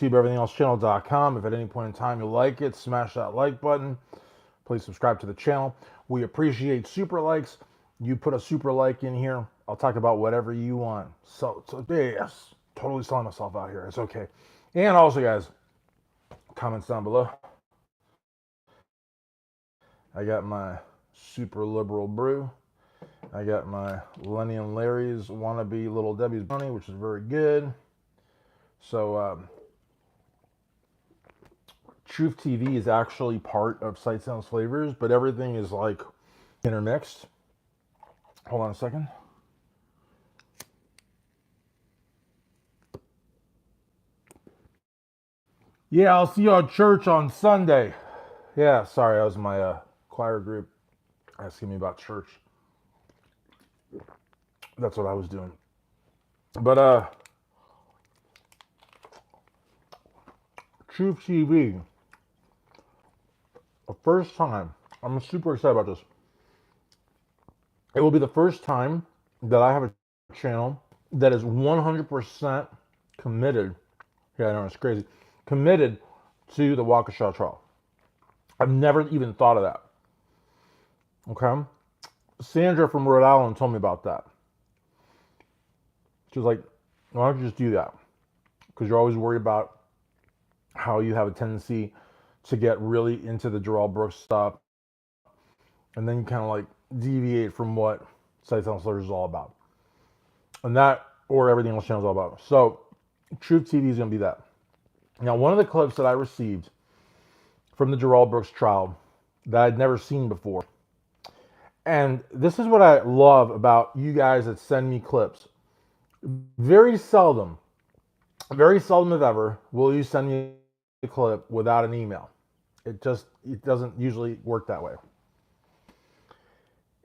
everythingelsechannel.com. If at any point in time you like it, smash that like button. Please subscribe to the channel. We appreciate super likes. You put a super like in here, I'll talk about whatever you want. So yes, totally selling myself out here. It's okay. And also, guys, comments down below. I got my super liberal brew. I got my Lenny and Larry's wannabe Little Debbie's Brownie, which is very good. So, TROOF TV is actually part of Sight Sounds Flavors, but everything is like intermixed. Hold on a second. Yeah, I'll see you at church on Sunday. Yeah, sorry, that was my choir group asking me about church. That's what I was doing. But TROOF TV, the first time, I'm super excited about this. It will be the first time that I have a channel that is 100% committed. Yeah, I know, it's crazy. Committed to the Waukesha Trail. I've never even thought of that. Okay? Sandra from Rhode Island told me about that. She was like, why don't you just do that? Because you're always worried about how you have a tendency to get really into the Darrell Brooks stuff. And then you kind of like deviate from what Sight Sounds Flavors is all about. And that, or everything else channel is all about. So, TROOF TV is going to be that. Now, one of the clips that I received from the Darrell Brooks trial that I'd never seen before. And this is what I love about you guys that send me clips. Very seldom if ever, will you send me a clip without an email. It doesn't usually work that way.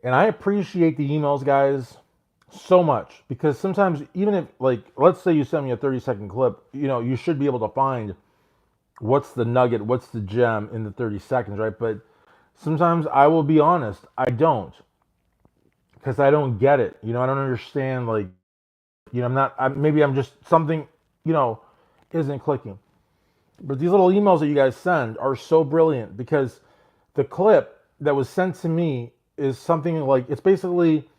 And I appreciate the emails, guys, so much, because sometimes, even if, like, let's say you send me a 30-second clip, you know, you should be able to find what's the nugget, what's the gem in the 30 seconds, right? But sometimes I will be honest, I don't, because I don't get it. You know, I don't understand, like, you know, maybe I'm just something, you know, isn't clicking. But these little emails that you guys send are so brilliant, because the clip that was sent to me is something like, it's basically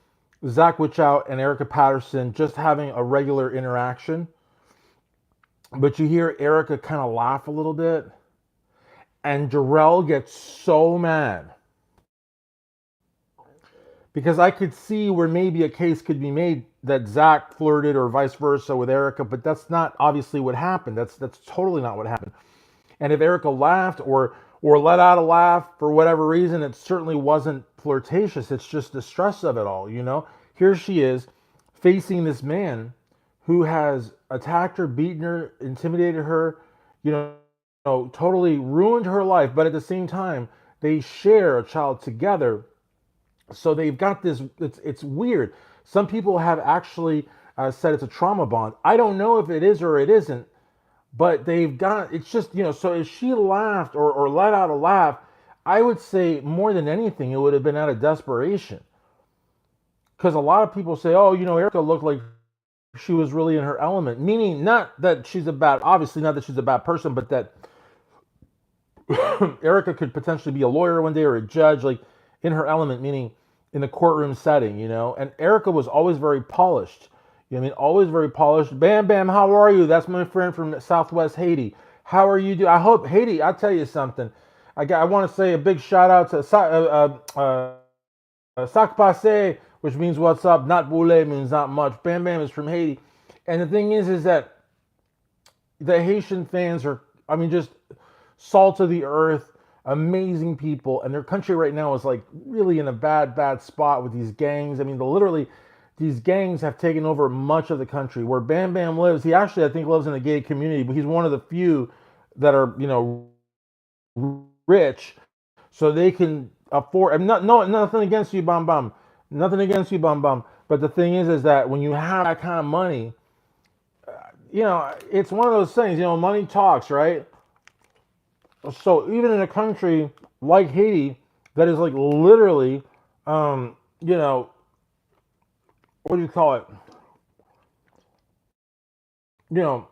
Zach Witchout and Erica Patterson just having a regular interaction. But you hear Erica kind of laugh a little bit, and Darrell gets so mad. Because I could see where maybe a case could be made that Zach flirted or vice versa with Erica, but that's not obviously what happened. That's totally not what happened. And if Erica laughed or let out a laugh for whatever reason, it certainly wasn't flirtatious. It's just the stress of it all, you know? Here she is facing this man who has attacked her, beaten her, intimidated her, you know, totally ruined her life. But at the same time, they share a child together. So they've got this, it's weird. Some people have actually said it's a trauma bond. I don't know if it is or it isn't, but they've got, it's just, you know, so if she laughed or let out a laugh, I would say more than anything, it would have been out of desperation. Because a lot of people say, oh, you know, Erica looked like she was really in her element. Meaning not that she's obviously not that she's a bad person, but that Erica could potentially be a lawyer one day or a judge, like in her element, meaning in the courtroom setting, you know. And Erica was always very polished. You know what I mean? Always very polished. Bam, bam, how are you? That's my friend from Southwest Haiti. How are you doing? I hope, Haiti, I'll tell you something. I want to say a big shout out to Sac Passe, which means what's up. Not boule means not much. Bam Bam is from Haiti. And the thing is that the Haitian fans are, I mean, just salt of the earth, amazing people. And their country right now is like really in a bad spot with these gangs. I mean, literally, these gangs have taken over much of the country. Where Bam Bam lives, he actually, I think, lives in a gay community, but he's one of the few that are, you know, rich, so they can afford. I'm nothing against you, Bam Bam. Nothing against you, Bam Bam. But the thing is that when you have that kind of money, you know, it's one of those things. You know, money talks, right? So even in a country like Haiti, that is like literally, you know, what do you call it? You know,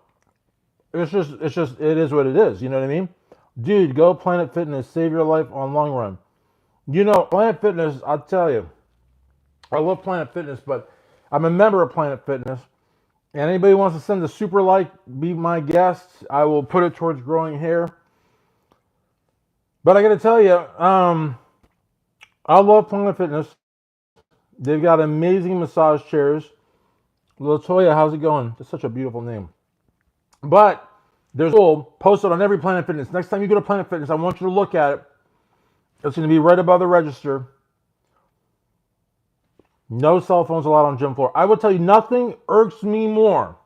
it is what it is. You know what I mean? Dude, go Planet Fitness, save your life on long run. You know, Planet Fitness, I'll tell you, I love Planet Fitness, but I'm a member of Planet Fitness. And anybody wants to send a super like, be my guest. I will put it towards growing hair. But I got to tell you, I love Planet Fitness. They've got amazing massage chairs. Latoya, how's it going? That's such a beautiful name. But there's a tool posted on every Planet Fitness. Next time you go to Planet Fitness, I want you to look at it. It's going to be right above the register. No cell phones allowed on gym floor. I will tell you, nothing irks me more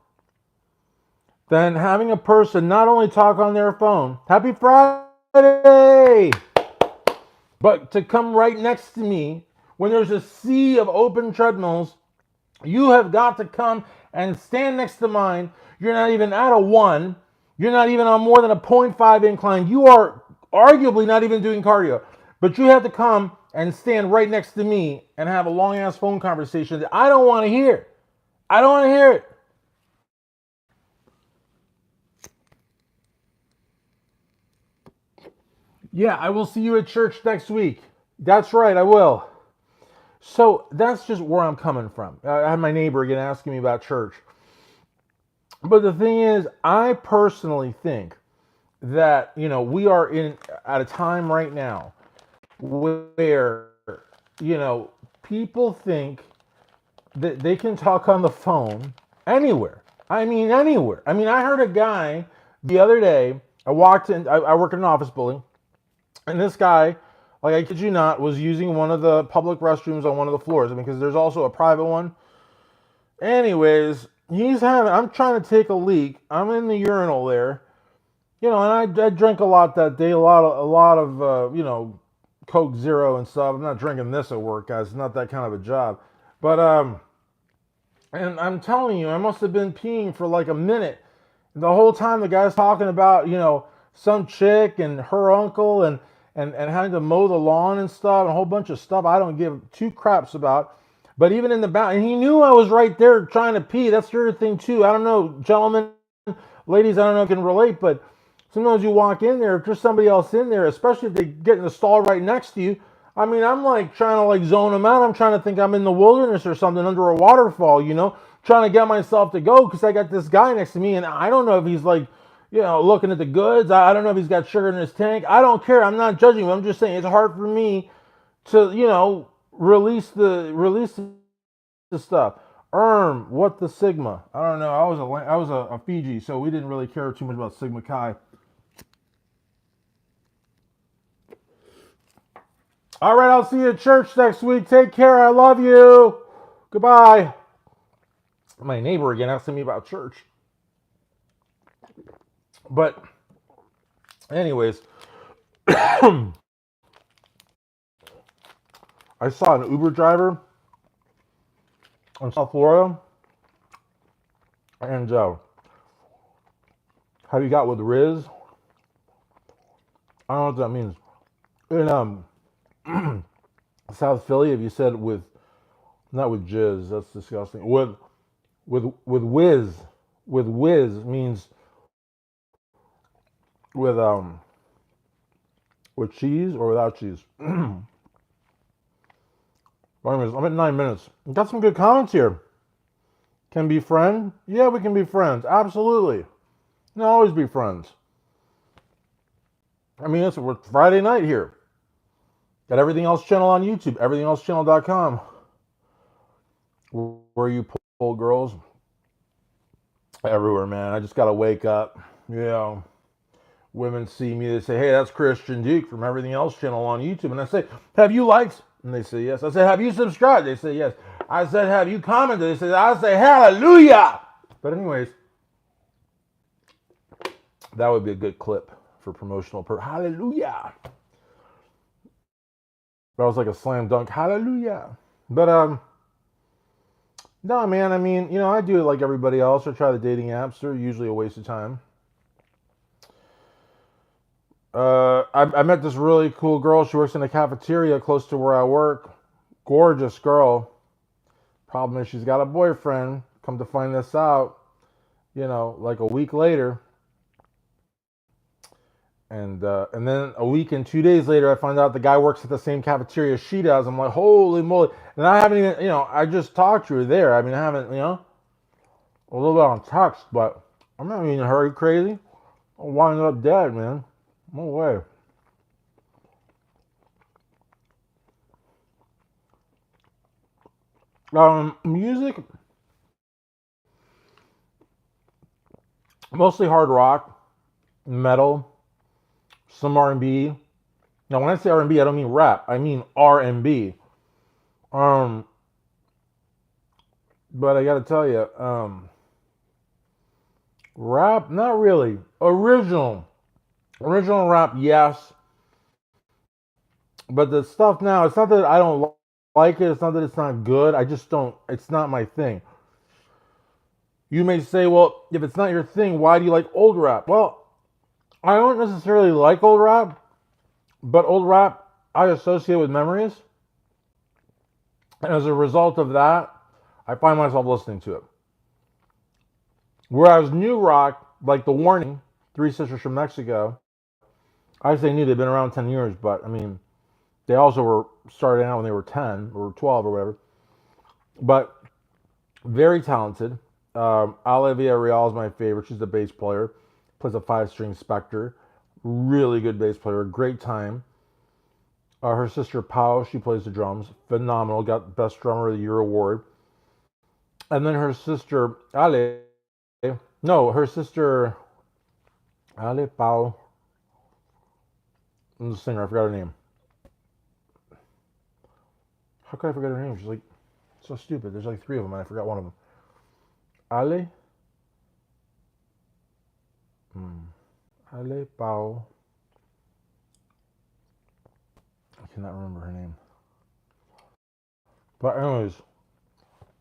than having a person not only talk on their phone, Happy Friday, but to come right next to me when there's a sea of open treadmills. You have got to come and stand next to mine. You're not even at a 1. You're not even on more than a 0.5 incline. You are arguably not even doing cardio. But you have to come and stand right next to me and have a long-ass phone conversation that I don't want to hear. I don't want to hear it. Yeah, I will see you at church next week. That's right, I will. So that's just where I'm coming from. I had my neighbor again asking me about church. But the thing is, I personally think that, we are at a time right now where, people think that they can talk on the phone anywhere. I mean, anywhere. I mean, I heard a guy the other day, I walked in, I work in an office building, and this guy, like I kid you not, was using one of the public restrooms on one of the floors. I mean, because there's also a private one. Anyways, I'm trying to take a leak. I'm in the urinal there. And I drank a lot that day, a lot of Coke Zero and stuff. I'm not drinking this at work, guys. It's not that kind of a job. But, and I'm telling you, I must have been peeing for like a minute. And the whole time the guy's talking about, some chick and her uncle and having to mow the lawn and stuff, and a whole bunch of stuff I don't give two craps about. But even in the back, and he knew I was right there trying to pee. That's the other thing too. I don't know, gentlemen, ladies, I don't know if you can relate, but sometimes you walk in there, if there's somebody else in there, especially if they get in the stall right next to you. I mean, I'm like trying to like zone them out. I'm trying to think I'm in the wilderness or something under a waterfall, trying to get myself to go because I got this guy next to me, and I don't know if he's like, looking at the goods. I don't know if he's got sugar in his tank. I don't care. I'm not judging him. I'm just saying it's hard for me to, release the stuff. What the Sigma? I don't know. I was a Fiji, so we didn't really care too much about Sigma Chi. All right, I'll see you at church next week. Take care. I love you. Goodbye. My neighbor again asking me about church. But anyways, I saw an Uber driver in South Florida, and how you got with Riz? I don't know what that means. In South Philly, if you said with, not with jizz, that's disgusting. With whiz means with cheese or without cheese. Anyways, I'm at 9 minutes. Got some good comments here. Can be friend? Yeah, we can be friends. Absolutely. Can always be friends. I mean, we're Friday night here. Got Everything Else channel on YouTube, everythingelseChannel.com. Where you pull girls? Everywhere, man. I just got to wake up. Women see me, they say, hey, that's Christian Duke from Everything Else channel on YouTube. And I say, have you liked? And they say, yes. I say, have you subscribed? They say, yes. I said, have you commented? They say, I say, hallelujah. But anyways, that would be a good clip for promotional purpose. Hallelujah. That was like a slam dunk. Hallelujah. But, no, man, I mean, I do it like everybody else. I try the dating apps. They're usually a waste of time. I met this really cool girl. She works in a cafeteria close to where I work. Gorgeous girl. Problem is she's got a boyfriend. Come to find this out, like a week later. And then a week and 2 days later, I find out the guy works at the same cafeteria she does. I'm like, holy moly! And I haven't even, I just talked to her there. I mean, I haven't, a little bit on text, but I'm not even in a hurry. Crazy. I'll wind up dead, man. No way. Music, mostly hard rock, metal, some R&B. Now, when I say R&B, I don't mean rap. I mean R&B. Um, but I gotta tell you, rap, not really. Original rap, yes. But the stuff now, it's not that I don't like it. It's not that it's not good. I just don't. It's not my thing. You may say, well, if it's not your thing, why do you like old rap? Well, I don't necessarily like old rap, but old rap I associate with memories. And as a result of that, I find myself listening to it. Whereas new rock, like The Warning, Three Sisters from Mexico, I say new, they've been around 10 years, but I mean, they also were starting out when they were 10 or 12 or whatever. But very talented. Ale Villarreal is my favorite. She's the bass player. Plays a 5-string Spectre. Really good bass player. Great time. Her sister Pau, she plays the drums. Phenomenal. Got Best Drummer of the Year award. And then her sister Ale. No, her sister Ale Pau. The singer. I forgot her name. How could I forget her name? She's like so stupid. There's like 3 of them, and I forgot one of them. Ale. Ale Pau. I cannot remember her name. But anyways,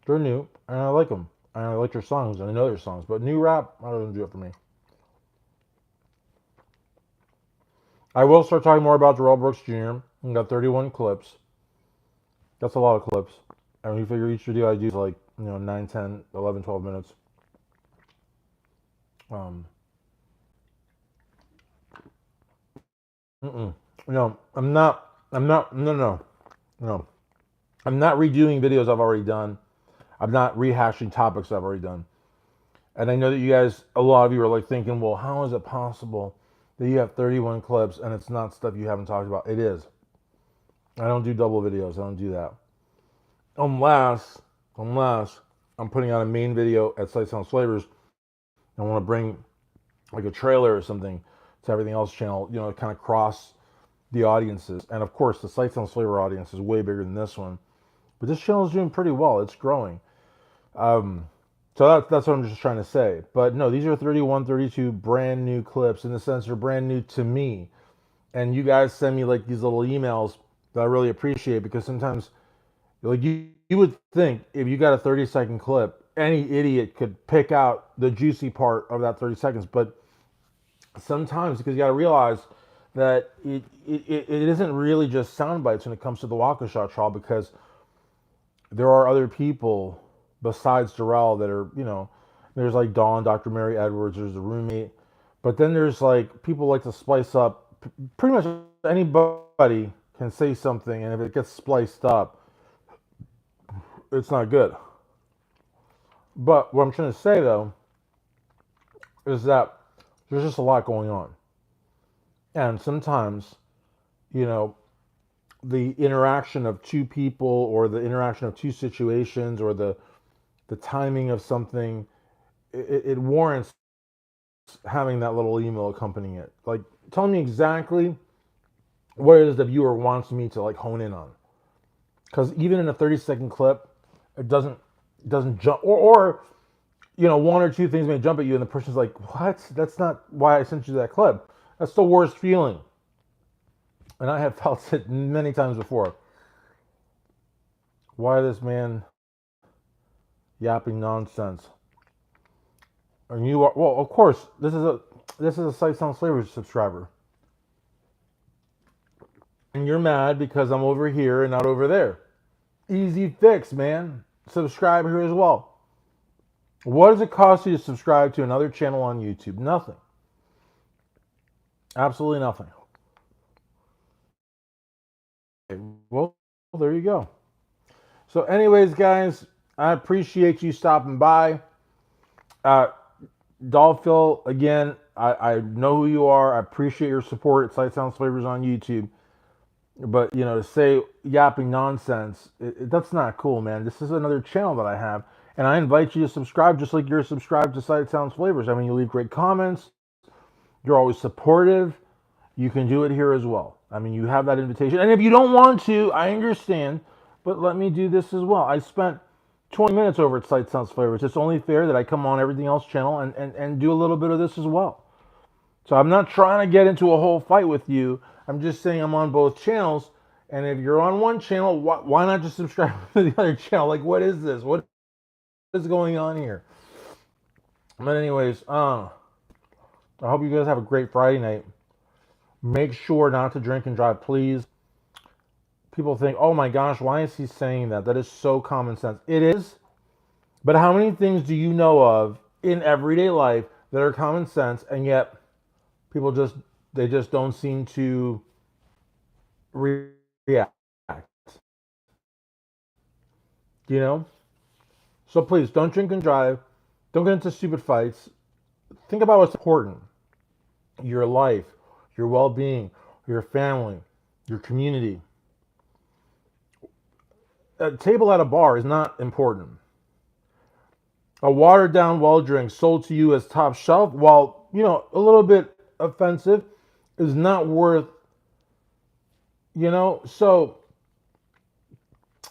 they're new, and I like them. And I like their songs, and I know their songs. But new rap, that doesn't do it for me. I will start talking more about Darrell Brooks Jr. We got 31 clips. That's a lot of clips. And you figure each video I do is like, 9, 10, 11, 12 minutes. No, I'm not, no. I'm not redoing videos I've already done. I'm not rehashing topics I've already done. And I know that you guys, a lot of you are like thinking, well, how is it possible that you have 31 clips and it's not stuff you haven't talked about? It is. I don't do double videos. I don't do that. Unless I'm putting out a main video at Sight Sounds Flavors. I want to bring like a trailer or something to everything else channel, kind of cross the audiences. And of course, the Sight Sounds Flavor audience is way bigger than this one. But this channel is doing pretty well. It's growing. So that's what I'm just trying to say. But no, these are 31, 32 brand new clips. In the sense, they're brand new to me. And you guys send me like these little emails that I really appreciate, because sometimes, like, you would think if you got a 30-second clip, any idiot could pick out the juicy part of that 30 seconds. But sometimes, because you got to realize that it isn't really just sound bites when it comes to the Waukesha trial, because there are other people besides Darrell that are, there's like Dawn, Dr. Mary Edwards, there's the roommate. But then there's like people like to splice up. Pretty much anybody can say something, and if it gets spliced up, it's not good. But what I'm trying to say, though, is that there's just a lot going on. And sometimes, the interaction of 2 people, or the interaction of 2 situations, or the timing of something, it warrants having that little email accompanying it. Like, tell me exactly what it is the viewer wants me to like hone in on. Because even in a 30-second clip, it doesn't jump, or 1 or 2 things may jump at you, and the person's like, what? That's not why I sent you that clip. That's the worst feeling. And I have felt it many times before. Why this man yapping nonsense? And you are, well, of course, this is a Sight Sounds Flavors subscriber. And you're mad because I'm over here and not over there. Easy fix, man. Subscribe here as well. What does it cost you to subscribe to another channel on YouTube? Nothing. Absolutely nothing. Well, there you go. So, anyways, guys, I appreciate you stopping by. Uh, Dolphil, again, I know who you are. I appreciate your support at Sight Sounds Flavors on YouTube. But, you know, to say yapping nonsense, that's not cool, man. This is another channel that I have. And I invite you to subscribe just like you're subscribed to Sight Sounds Flavors. I mean, you leave great comments. You're always supportive. You can do it here as well. I mean, you have that invitation. And if you don't want to, I understand. But let me do this as well. I spent 20 minutes over at Sight Sounds Flavors. It's only fair that I come on everything else channel and do a little bit of this as well. So I'm not trying to get into a whole fight with you. I'm just saying I'm on both channels. And if you're on one channel, why not just subscribe to the other channel? Like, what is this? What is going on here? But anyways, I hope you guys have a great Friday night. Make sure not to drink and drive, please. People think, oh my gosh, why is he saying that? That is so common sense. It is. But how many things do you know of in everyday life that are common sense, and yet people just don't seem to react? You know? So please don't drink and drive. Don't get into stupid fights. Think about what's important. Your life, your well-being, your family, your community. A table at a bar is not important. A watered down well drink sold to you as top shelf, while, you know, a little bit offensive, is not worth, you know. So,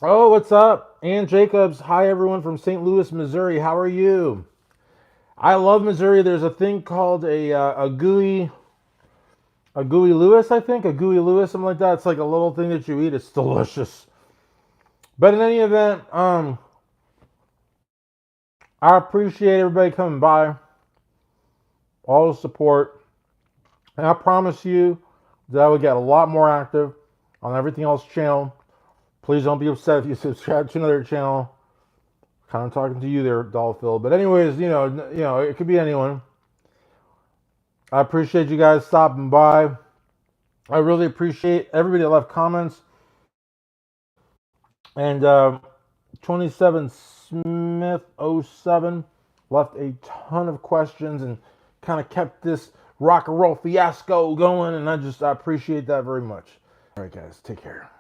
oh, what's up? Ann Jacobs. Hi, everyone from St. Louis, Missouri. How are you? I love Missouri. There's a thing called a gooey Lewis, I think. A gooey Lewis, something like that. It's like a little thing that you eat. It's delicious. But in any event, I appreciate everybody coming by, all the support, and I promise you that I will get a lot more active on everything else channel. Please don't be upset if you subscribe to another channel. Kind of talking to you there, Dolphil. But anyways, you know, it could be anyone. I appreciate you guys stopping by. I really appreciate everybody that left comments. And 27 Smith 07 left a ton of questions and kind of kept this rock and roll fiasco going, and I appreciate that very much. All right, guys, take care.